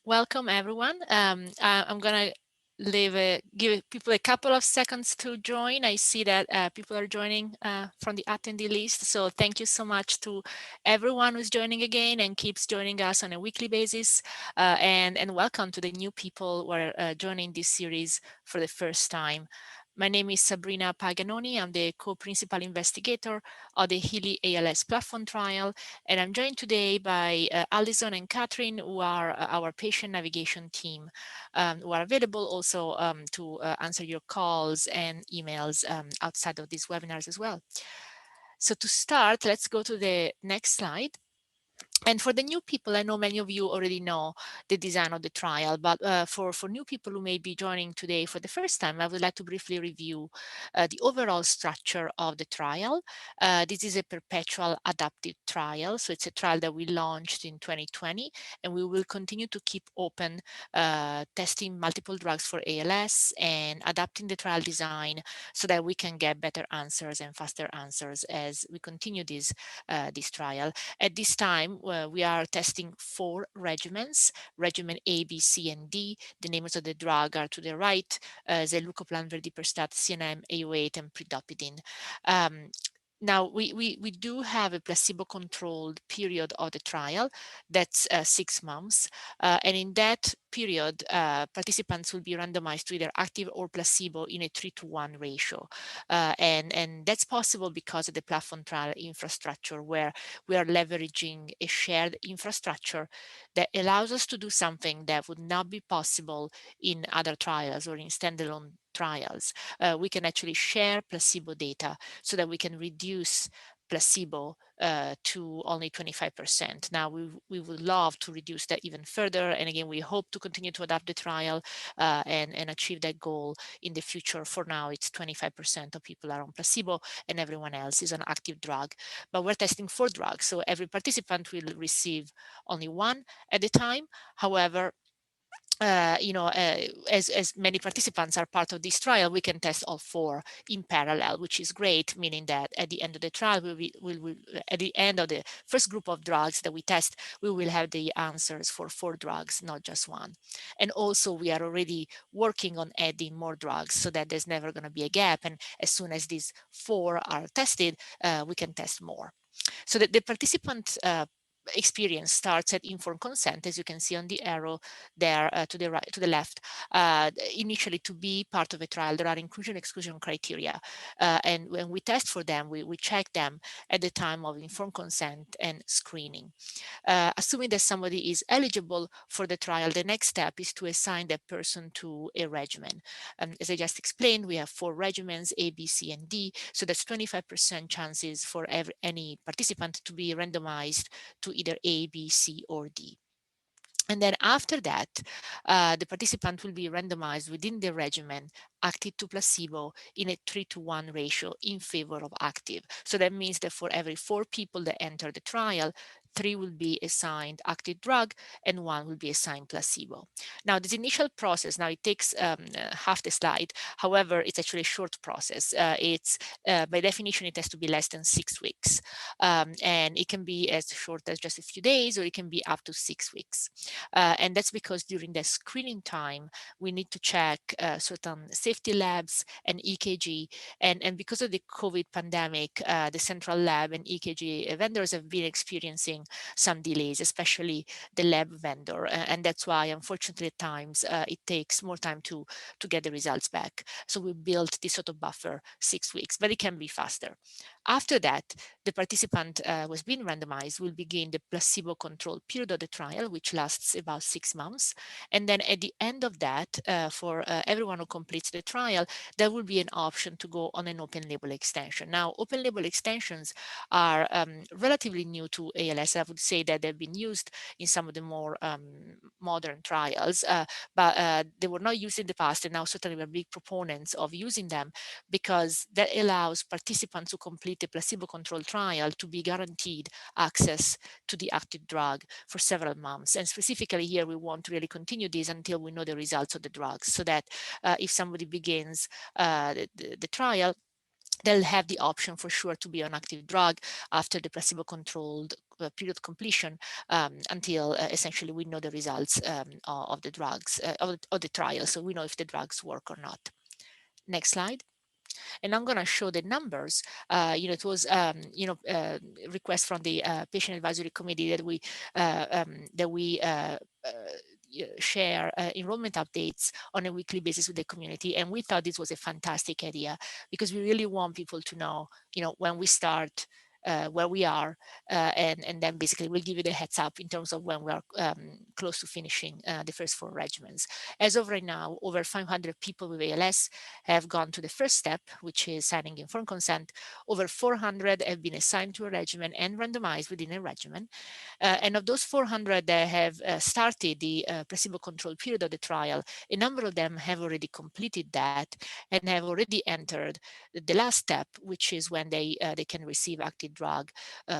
Welcome, everyone. I'm going to give people a couple of seconds to join. I see that people are joining from the attendee list. So thank you so much to everyone who's joining again and keeps joining us on a weekly basis. And welcome to the new people who are joining this series for the first time. My name is Sabrina Paganoni. I'm the co-principal investigator of the HEALEY ALS Platform Trial, and I'm joined today by Alison and Catherine, who are our patient navigation team, who are available also to answer your calls and emails outside of these webinars as well. So to start, let's go to the next slide. And for the new people, I know many of you already know the design of the trial, but for new people who may be joining today for the first time, I would like to briefly review the overall structure of the trial. This is a perpetual adaptive trial, so it's a trial that we launched in 2020, and we will continue to keep open, testing multiple drugs for ALS and adapting the trial design so that we can get better answers and faster answers as we continue this trial. At this time, we are testing 4 regimens, regimen A, B, C, and D. The names of the drug are to the right, zilucoplan, verdiperstat, CNM, AO8, and pridopidine. Now, we do have a placebo-controlled period of the trial. That's 6 months. And in that period, participants will be randomized to either active or placebo in a 3-to-1 ratio. And that's possible because of the platform trial infrastructure, where we are leveraging a shared infrastructure that allows us to do something that would not be possible in other trials or in standalone trials. We can actually share placebo data so that we can reduce placebo to only 25%. Now, we would love to reduce that even further. And again, we hope to continue to adapt the trial and achieve that goal in the future. For now, it's 25% of people are on placebo and everyone else is on active drug. But we're testing 4 drugs, so every participant will receive only one at a time. However, as many participants are part of this trial, we can test all 4 in parallel, which is great, meaning that at the end of the trial, at the end of the first group of drugs that we test, we will have the answers for 4 drugs, not just one. And also, we are already working on adding more drugs so that there's never going to be a gap. And as soon as these 4 are tested, we can test more. So the participant experience starts at informed consent, as you can see on the arrow there to the right, to the left. Initially, to be part of a trial, there are inclusion-exclusion criteria, and when we test for them, we check them at the time of informed consent and screening. Assuming that somebody is eligible for the trial, the next step is to assign that person to a regimen. As I just explained, we have 4 regimens, A, B, C, and D. So that's 25% chances for any participant to be randomized to either A, B, C, or D. And then after that, the participant will be randomized within the regimen, active to placebo, in a 3-to-1 ratio in favor of active. So that means that for every 4 people that enter the trial, 3 will be assigned active drug and 1 will be assigned placebo. Now, this initial process, now it takes half the slide. However, it's actually a short process. By definition, it has to be less than 6 weeks. And it can be as short as just a few days, or it can be up to 6 weeks. And that's because during the screening time, we need to check certain safety labs and EKG. And because of the COVID pandemic, the central lab and EKG vendors have been experiencing some delays, especially the lab vendor. And that's why, unfortunately, at times it takes more time to get the results back. So we built this sort of buffer, 6 weeks, but it can be faster. After that, the participant was being randomized will begin the placebo-controlled period of the trial, which lasts about 6 months. And then at the end of that, for everyone who completes the trial, there will be an option to go on an open label extension. Now, open label extensions are relatively new to ALS. I would say that they've been used in some of the more modern trials, but they were not used in the past, and now certainly we're big proponents of using them because that allows participants who complete the placebo-controlled trial to be guaranteed access to the active drug for several months. And specifically here, we want to really continue this until we know the results of the drugs, so that if somebody begins the trial, they'll have the option for sure to be on active drug after the placebo-controlled period completion until essentially we know the results of the drugs, of the trial, so we know if the drugs work or not. Next slide. And I'm going to show the numbers. It was request from the patient advisory committee that we share enrollment updates on a weekly basis with the community, and we thought this was a fantastic idea because we really want people to know, when we start, where we are, and then basically we'll give you the heads up in terms of when we are close to finishing the first 4 regimens. As of right now, over 500 people with ALS have gone to the first step, which is signing informed consent. Over 400 have been assigned to a regimen and randomized within a regimen. And of those 400 that have started the placebo-controlled period of the trial, a number of them have already completed that and have already entered the last step, which is when they can receive active drug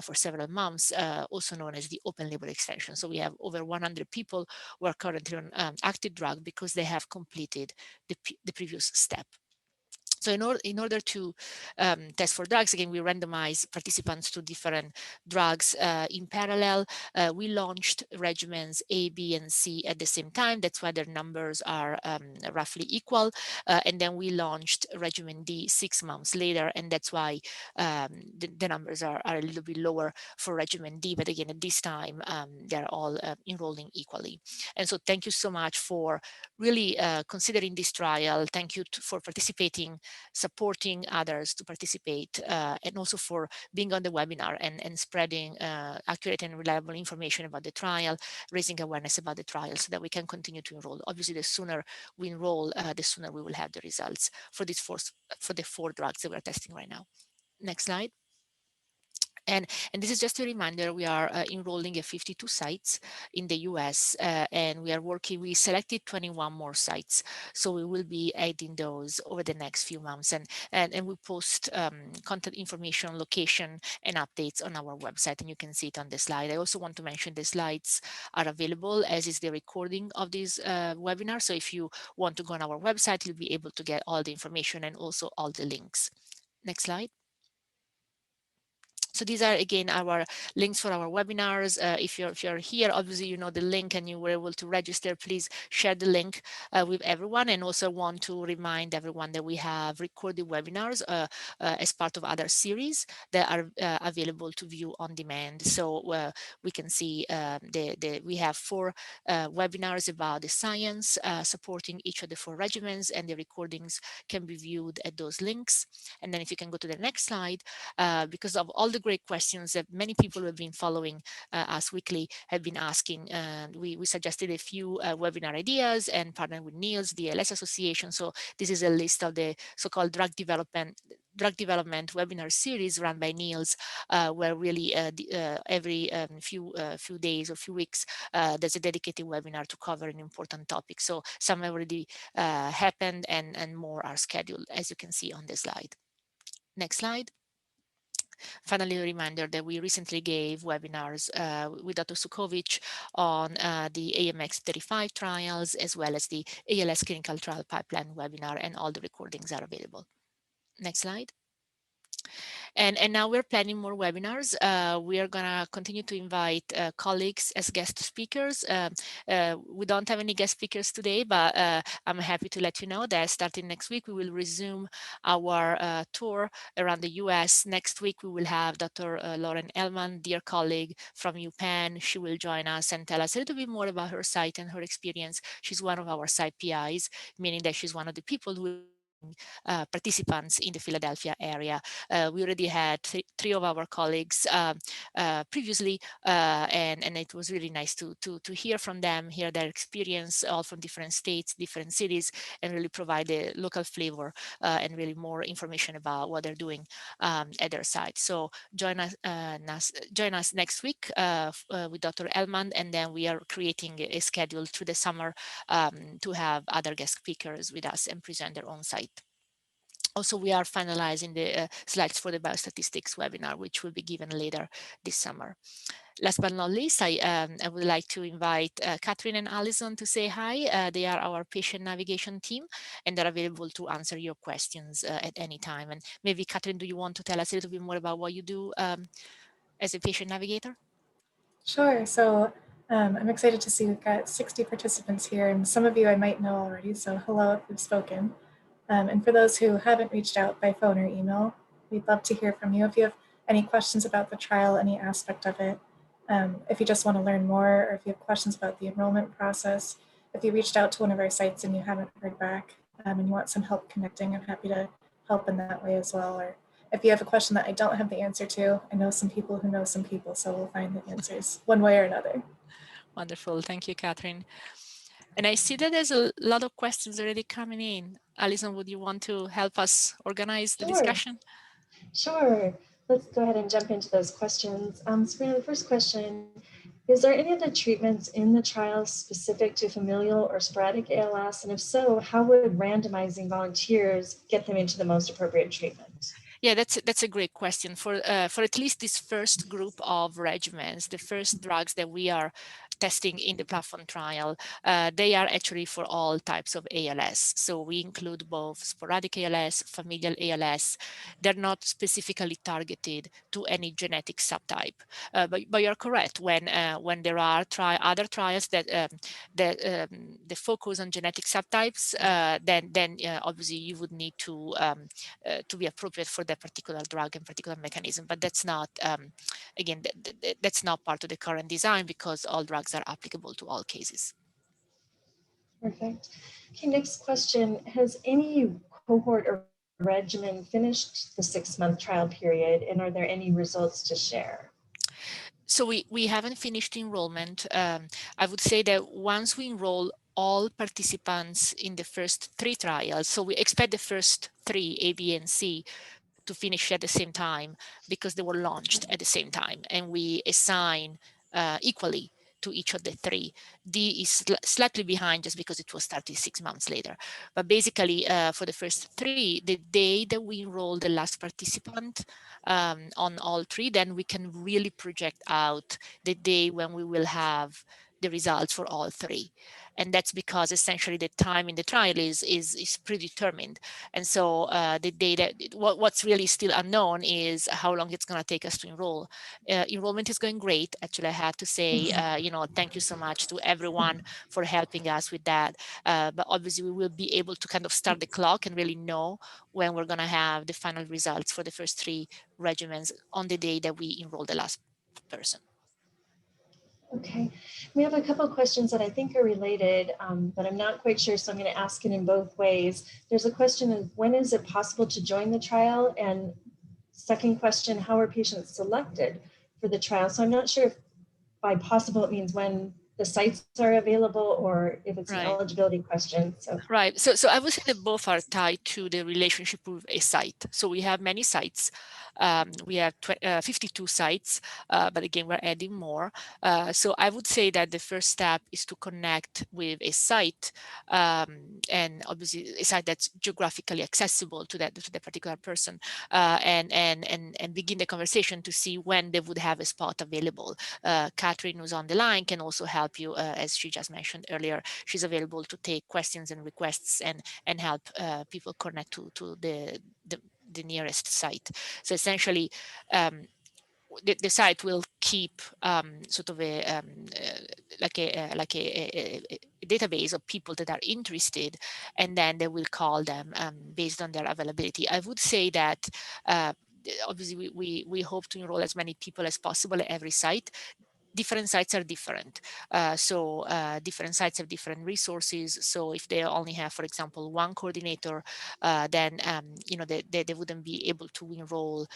for several months, also known as the open label extension. So we have over 100 people who are currently on active drug because they have completed the previous step. So in order to test for drugs, again, we randomize participants to different drugs in parallel. We launched regimens A, B, and C at the same time. That's why their numbers are roughly equal. And then we launched regimen D 6 months later, and that's why the numbers are a little bit lower for regimen D. But again, at this time, they're all enrolling equally. And so thank you so much for really considering this trial. Thank you for participating, supporting others to participate, and also for being on the webinar and spreading accurate and reliable information about the trial, raising awareness about the trial so that we can continue to enroll. Obviously, the sooner we enroll, the sooner we will have the results for the 4 drugs that we're testing right now. Next slide. And this is just a reminder, we are enrolling at 52 sites in the US, and we selected 21 more sites. So we will be adding those over the next few months, and we post content information, location, and updates on our website, and you can see it on the slide. I also want to mention the slides are available, as is the recording of this webinar. So if you want to go on our website, you'll be able to get all the information and also all the links. Next slide. So these are, again, our links for our webinars. If you're here, obviously you know the link and you were able to register. Please share the link with everyone. And also want to remind everyone that we have recorded webinars as part of other series that are available to view on demand. So we can see we have 4 webinars about the science supporting each of the 4 regimens, and the recordings can be viewed at those links. And then if you can go to the next slide, because of all the great questions that many people who have been following us weekly have been asking. We suggested a few webinar ideas and partnered with NEALS, the ALS Association. So this is a list of the so-called drug development webinar series run by NEALS, where really every few days or few weeks, there's a dedicated webinar to cover an important topic. So some have already happened, and more are scheduled, as you can see on the slide. Next slide. Finally, a reminder that we recently gave webinars with Dr. Sukovic on the Amx035 trials, as well as the ALS clinical trial pipeline webinar, and all the recordings are available. Next slide. And now we're planning more webinars. We are going to continue to invite colleagues as guest speakers. We don't have any guest speakers today, but I'm happy to let you know that starting next week, we will resume our tour around the US. Next week, we will have Dr. Lauren Ellman, dear colleague from UPenn. She will join us and tell us a little bit more about her site and her experience. She's one of our site PIs, meaning that she's one of the people who participants in the Philadelphia area. We already had 3 of our colleagues previously, and it was really nice to hear from them, hear their experience, all from different states, different cities, and really provide a local flavor and really more information about what they're doing at their site. So join us next week with Dr. Elman, and then we are creating a schedule through the summer to have other guest speakers with us and present their own site. Also, we are finalizing the slides for the biostatistics webinar, which will be given later this summer. Last but not least, I would like to invite Catherine and Alison to say hi. They are our patient navigation team, and they're available to answer your questions at any time. And maybe, Catherine, do you want to tell us a little bit more about what you do as a patient navigator? Sure. So I'm excited to see we've got 60 participants here, and some of you I might know already, so hello if we've spoken. And for those who haven't reached out by phone or email, we'd love to hear from you. If you have any questions about the trial, any aspect of it, if you just want to learn more, or if you have questions about the enrollment process, if you reached out to one of our sites and you haven't heard back and you want some help connecting, I'm happy to help in that way as well. Or if you have a question that I don't have the answer to, I know some people who know some people, so we'll find the answers one way or another. Wonderful. Thank you, Catherine. And I see that there's a lot of questions already coming in. Alison, would you want to help us organize the Sure, discussion? sure. Let's go ahead and jump into those questions. Sabrina, the first question, is there any other treatments in the trial specific to familial or sporadic ALS? And if so, how would randomizing volunteers get them into the most appropriate treatment? Yeah, that's a great question. For at least this first group of regimens, the first drugs that we are testing in the platform trial, they are actually for all types of ALS. So we include both sporadic ALS, familial ALS. They're not specifically targeted to any genetic subtype. But you're correct. When there are other trials that focus on genetic subtypes, then obviously you would need to be appropriate for that particular drug and particular mechanism. But that's not, again, that's not part of the current design because all drugs are applicable to all cases. Perfect. Okay, next question. Has any cohort or regimen finished the 6-month trial period, and are there any results to share? So we haven't finished enrollment. I would say that once we enroll all participants in the first 3 trials, so we expect the first 3, A, B, and C, to finish at the same time because they were launched at the same time, and we assign equally to each of the 3. D is slightly behind just because it was started 6 months later. But basically, for the first 3, the day that we enroll the last participant on all 3, then we can really project out the day when we will have the results for all 3. And that's because essentially the time in the trial is predetermined. And so the data, what's really still unknown is how long it's going to take us to enroll. Enrollment is going great. Actually, I have to say, thank you so much to everyone for helping us with that. But obviously, we will be able to kind of start the clock and really know when we're going to have the final results for the first 3 regimens on the day that we enroll the last person. Okay, we have a couple of questions that I think are related, but I'm not quite sure, so I'm going to ask it in both ways. There's a question of when is it possible to join the trial? And second question, how are patients selected for the trial? So I'm not sure if by possible it means when the sites are available or if it's an Right. eligibility question. Right. So I would say that both are tied to the relationship with a site. So we have many sites. We have 52 sites, but again, we're adding more. So I would say that the first step is to connect with a site, and obviously a site that's geographically accessible to that particular person, and begin the conversation to see when they would have a spot available. Catherine, who's on the line, can also help you, as she just mentioned earlier. She's available to take questions and requests and help people connect to the nearest site. So essentially, the site will keep sort of like a database of people that are interested, and then they will call them based on their availability. I would say that obviously we hope to enroll as many people as possible at every site. Different sites are different. Different sites have different resources. So if they only have, for example, one coordinator, then they wouldn't be able to enroll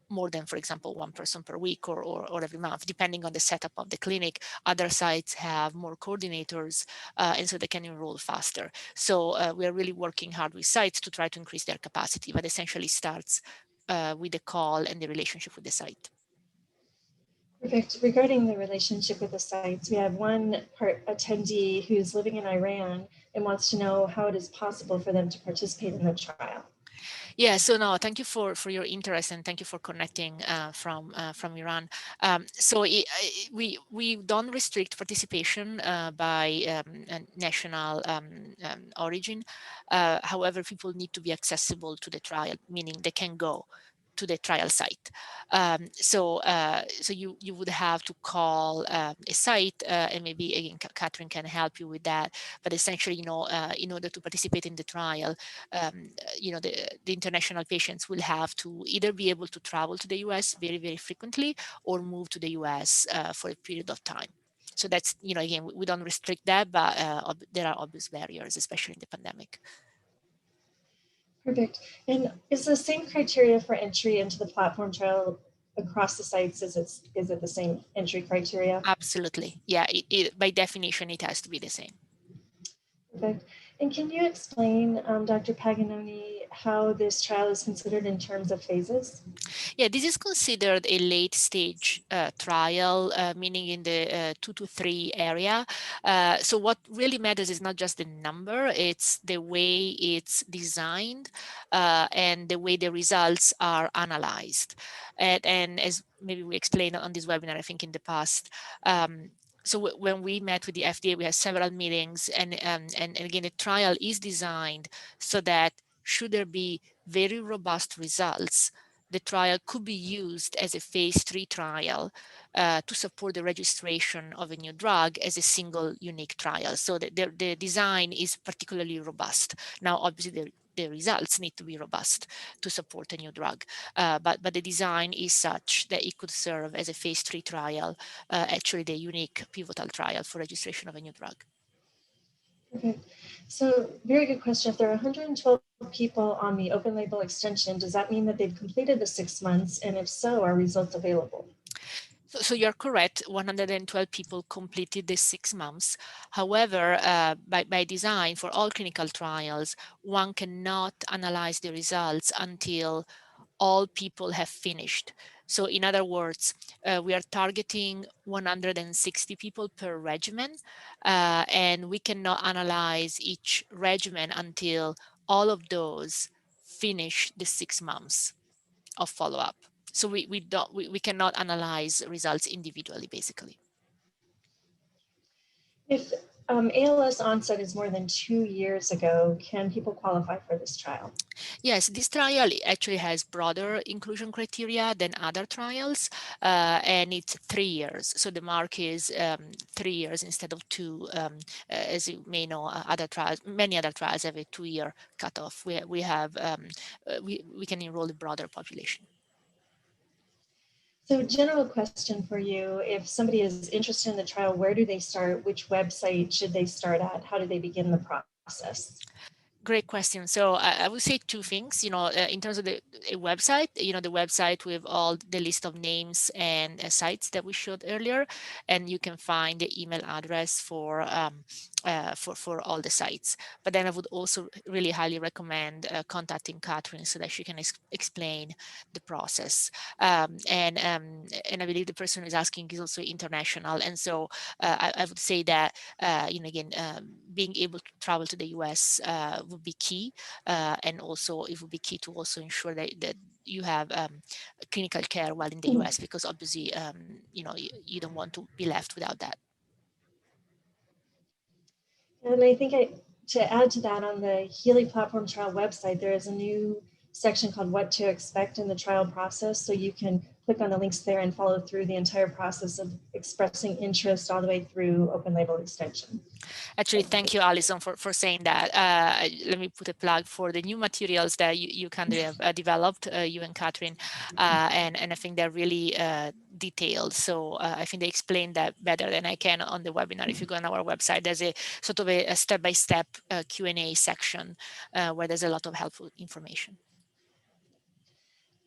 more than, for example, one person per week or every month, depending on the setup of the clinic. Other sites have more coordinators, and so they can enroll faster. So we are really working hard with sites to try to increase their capacity, but essentially starts with the call and the relationship with the site. Perfect. Regarding the relationship with the sites, we have one attendee who's living in Iran and wants to know how it is possible for them to participate in the trial. Yeah, so no, thank you for your interest, and thank you for connecting from Iran. We don't restrict participation by national origin. However, people need to be accessible to the trial, meaning they can go to the trial site. So you would have to call a site, and maybe again Catherine can help you with that. But essentially, in order to participate in the trial, the international patients will have to either be able to travel to the US very, very frequently or move to the US for a period of time. So that's, again, we don't restrict that, but there are obvious barriers, especially in the pandemic. Perfect. And is the same criteria for entry into the platform trial across the sites? Is it the same entry criteria? Absolutely. Yeah, by definition, it has to be the same. Perfect. And can you explain, Dr. Paganoni, how this trial is considered in terms of phases? Yeah, this is considered a late stage trial, meaning in the 2 to 3 area. So what really matters is not just the number, it's the way it's designed and the way the results are analyzed. And as maybe we explained on this webinar, I think in the past, so when we met with the FDA, we had several meetings, and again, the trial is designed so that should there be very robust results, the trial could be used as a phase 3 trial to support the registration of a new drug as a single unique trial. So the design is particularly robust. Now, obviously, the results need to be robust to support a new drug, but the design is such that it could serve as a phase 3 trial, actually the unique pivotal trial for registration of a new drug. Okay, so very good question. If there are 112 people on the open label extension, does that mean that they've completed the 6 months? And if so, are results available? So you're correct, 112 people completed the 6 months. However, by design for all clinical trials, one cannot analyze the results until all people have finished. So in other words, we are targeting 160 people per regimen, and we cannot analyze each regimen until all of those finish the 6 months of follow-up. So we cannot analyze results individually, basically. If ALS onset is more than 2 years ago, can people qualify for this trial? Yes, this trial actually has broader inclusion criteria than other trials, and it's 3 years. So the mark is 3 years instead of 2. As you may know, many other trials have a 2-year cutoff. We can enroll a broader population. So general question for you, if somebody is interested in the trial, where do they start? Which website should they start at? How do they begin the process? Great question. So I would say 2 things, in terms of the website, the website with all the list of names and sites that we showed earlier, and you can find the email address for all the sites. But then I would also really highly recommend contacting Catherine so that she can explain the process. And I believe the person who is asking is also international. And so I would say that, again, being able to travel to the US would be key. And also it would be key to also ensure that you have clinical care while in the US, because obviously, you don't want to be left without that. And I think to add to that, on the HEALEY Platform Trial website, there is a new section called What to Expect in the Trial Process. So you can click on the links there and follow through the entire process of expressing interest all the way through open label extension. Actually, thank you, Alison, for saying that. Let me put a plug for the new materials that you kind of have developed, you and Catherine, and I think they're really detailed. So I think they explain that better than I can on the webinar. If you go on our website, there's a sort of a step-by-step Q&A section where there's a lot of helpful information.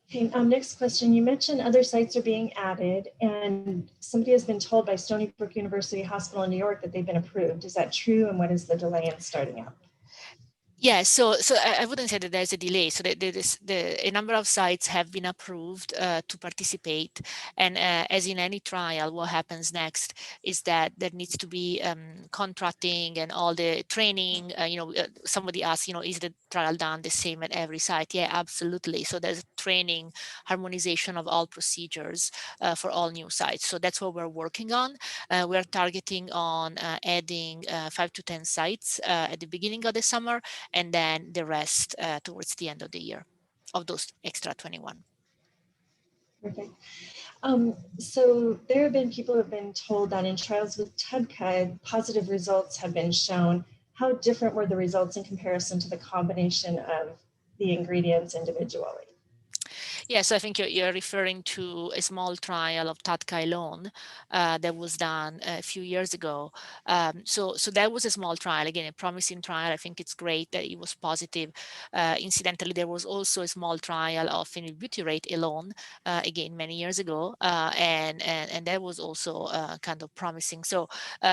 Okay, next question. You mentioned other sites are being added, and somebody has been told by Stony Brook University Hospital in New York that they've been approved. Is that true? And what is the delay in starting up? Yeah, so I wouldn't say that there's a delay. So a number of sites have been approved to participate, and as in any trial, what happens next is that there needs to be contracting and all the training. Somebody asked, is the trial done the same at every site? Yeah, absolutely. So there's training, harmonization of all procedures for all new sites. So that's what we're working on. We're targeting on adding 5 to 10 sites at the beginning of the summer, and then the rest towards the end of the year, of those extra 21. Perfect. So there have been people who have been told that in trials with TEDCA, positive results have been shown. How different were the results in comparison to the combination of the ingredients individually? Yes, I think you're referring to a small trial of TATCA alone that was done a few years ago. So that was a small trial, again, a promising trial. I think it's great that it was positive. Incidentally, there was also a small trial of phenylbutyrate alone, again, many years ago, and that was also kind of promising. So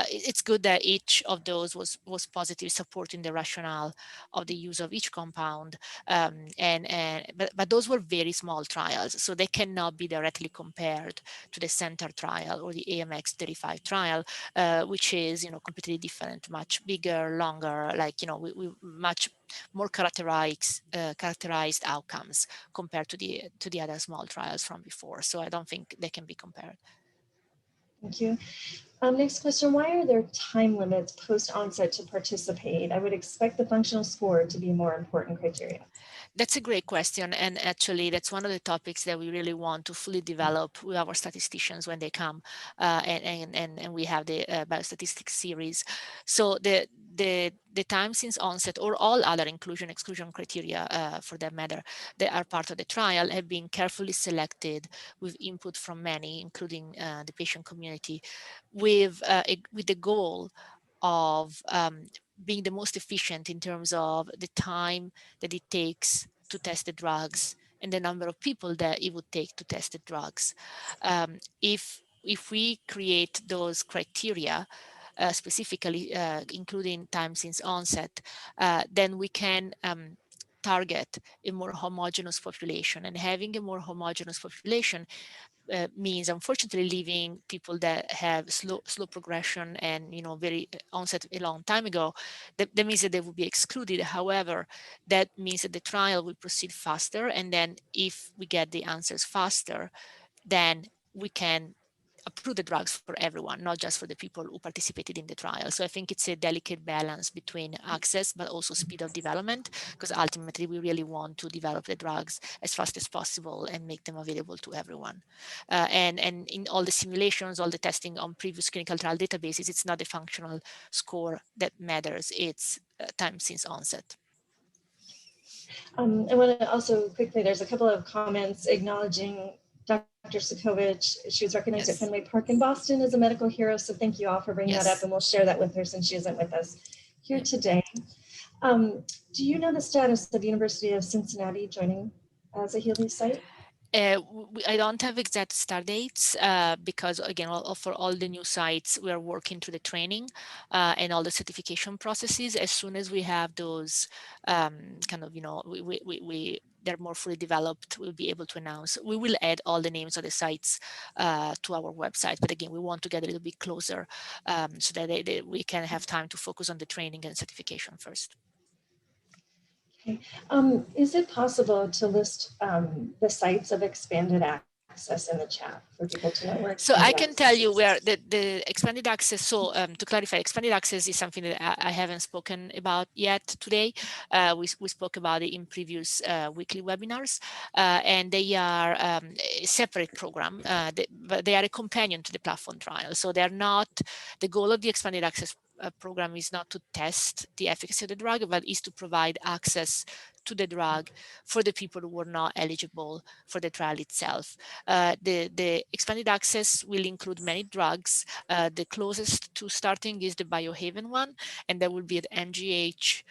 it's good that each of those was positive, supporting the rationale of the use of each compound. But those were very small trials, so they cannot be directly compared to the center trial or the Amx035 trial, which is completely different, much bigger, longer, like we much more characterized outcomes compared to the other small trials from before. So I don't think they can be compared. Thank you. Next question, why are there time limits post-onset to participate? I would expect the functional score to be a more important criteria. That's a great question. And actually, that's one of the topics that we really want to fully develop with our statisticians when they come and we have the biostatistics series. So the time since onset or all other inclusion-exclusion criteria for that matter that are part of the trial have been carefully selected with input from many, including the patient community, with the goal of being the most efficient in terms of the time that it takes to test the drugs and the number of people that it would take to test the drugs. If we create those criteria, specifically including time since onset, then we can target a more homogeneous population. And having a more homogeneous population means unfortunately leaving people that have slow progression and very onset a long time ago. That means that they will be excluded. However, that means that the trial will proceed faster, and then if we get the answers faster, then we can approve the drugs for everyone, not just for the people who participated in the trial. So I think it's a delicate balance between access but also speed of development, because ultimately we really want to develop the drugs as fast as possible and make them available to everyone. And in all the simulations, all the testing on previous clinical trial databases, it's not the functional score that matters, it's time since onset. I want to also quickly, there's a couple of comments acknowledging Dr. Sukovich. She was recognized at Fenway Park in Boston as a medical hero. So thank you all for bringing that up, and we'll share that with her since she isn't with us here today. Do you know the status of the University of Cincinnati joining as a HEALEY site? I don't have exact start dates because, again, for all the new sites, we are working through the training and all the certification processes. As soon as we have those kind of, they're more fully developed, we'll be able to announce. We will add all the names of the sites to our website. But again, we want to get a little bit closer so that we can have time to focus on the training and certification first. Okay. Is it possible to list the sites of expanded access in the chat for people to know where? So I can tell you where the expanded access. So to clarify, expanded access is something that I haven't spoken about yet today. We spoke about it in previous weekly webinars, and they are a separate program, but they are a companion to the platform trial. So they're not, the goal of the expanded access program is not to test the efficacy of the drug, but is to provide access to the drug for the people who were not eligible for the trial itself. The expanded access will include many drugs. The closest to starting is the Biohaven one, and that will be at MGH,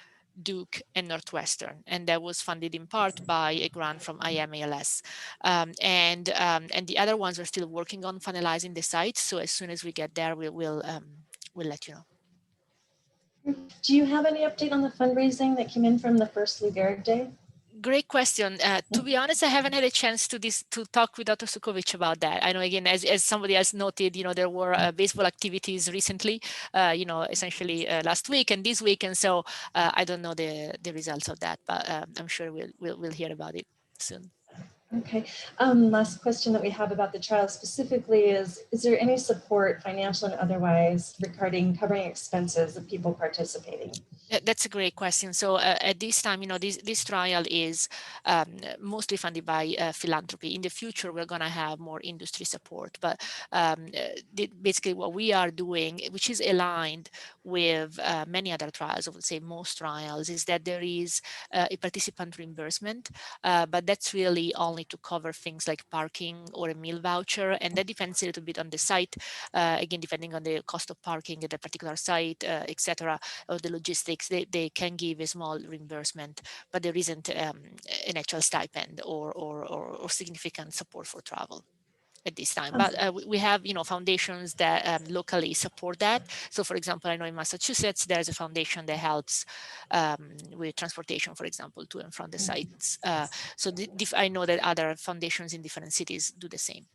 Duke, and Northwestern, and that was funded in part by a grant from ALS. And the other ones are still working on finalizing the sites. So as soon as we get there, we'll let you know. Do you have any update on the fundraising that came in from the first Lou Gehrig Day? Great question. To be honest, I haven't had a chance to talk with Dr. Sukovich about that. I know, again, as somebody else noted, there were baseball activities recently, essentially last week and this week, and so I don't know the results of that, but I'm sure we'll hear about it soon. Okay. Last question that we have about the trial specifically is there any support, financial and otherwise, regarding covering expenses of people participating? That's a great question. So at this time, this trial is mostly funded by philanthropy. In the future, we're going to have more industry support. But basically what we are doing, which is aligned with many other trials, I would say most trials, is that there is a participant reimbursement, but that's really only to cover things like parking or a meal voucher. And that depends a little bit on the site, again, depending on the cost of parking at a particular site, etc., or the logistics. They can give a small reimbursement, but there isn't an actual stipend or significant support for travel at this time. But we have, foundations that locally support that. So for example, I know in Massachusetts, there's a foundation that helps with transportation, for example, to and from the sites. So I know that other foundations in different cities do the same.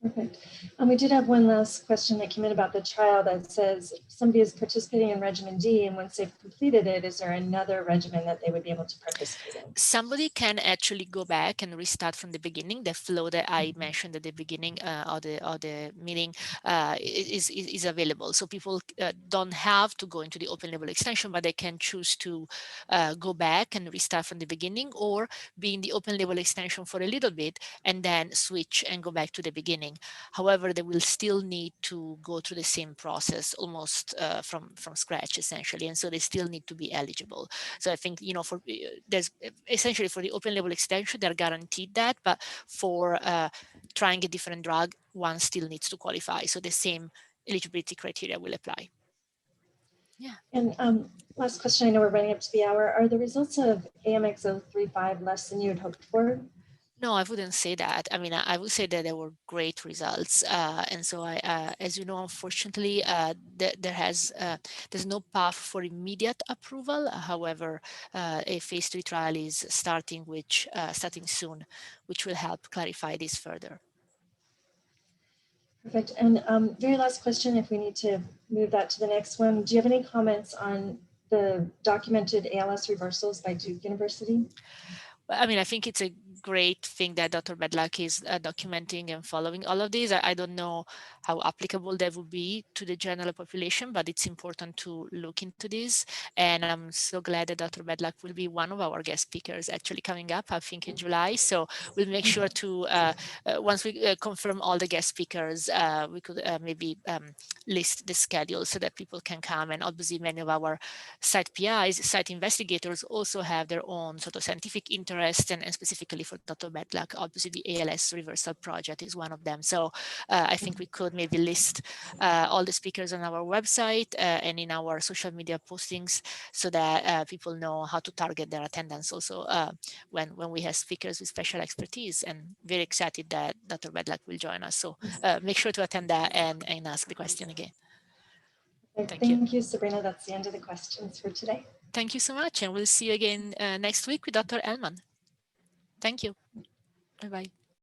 Perfect. We did have one last question that came in about the trial that says somebody is participating in regimen D, and once they've completed it, is there another regimen that they would be able to participate in? Somebody can actually go back and restart from the beginning. The flow that I mentioned at the beginning of the meeting is available. So people don't have to go into the open label extension, but they can choose to go back and restart from the beginning, or be in the open label extension for a little bit and then switch and go back to the beginning. However, they will still need to go through the same process almost from scratch, essentially. And so they still need to be eligible. So I think, there's essentially for the open label extension, they're guaranteed that, but for trying a different drug, one still needs to qualify. So the same eligibility criteria will apply. Yeah. And last question, I know we're running up to the hour. Are the results of Amx035 less than you had hoped for? No, I wouldn't say that. I mean, I would say that there were great results. And so as you know, unfortunately, there's no path for immediate approval. However, a phase 3 trial is starting soon, which will help clarify this further. Perfect. And very last question, if we need to move that to the next one, do you have any comments on the documented ALS reversals by Duke University? I mean, I think it's a great thing that Dr. Bedlack is documenting and following all of these. I don't know how applicable that would be to the general population, but it's important to look into this. And I'm so glad that Dr. Bedlack will be one of our guest speakers actually coming up, I think in July. So we'll make sure to, once we confirm all the guest speakers, we could maybe list the schedule so that people can come. And obviously many of our site PIs, site investigators also have their own sort of scientific interest, and specifically for Dr. Bedlack, obviously the ALS Reversal project is one of them. So I think we could maybe list all the speakers on our website and in our social media postings, so that people know how to target their attendance also when we have speakers with special expertise. And very excited that Dr. Bedlack will join us. So make sure to attend that and ask the question again. Thank you, Sabrina. That's the end of the questions for today. Thank you so much. And we'll see you again next week with Dr. Elman. Thank you. Bye-bye.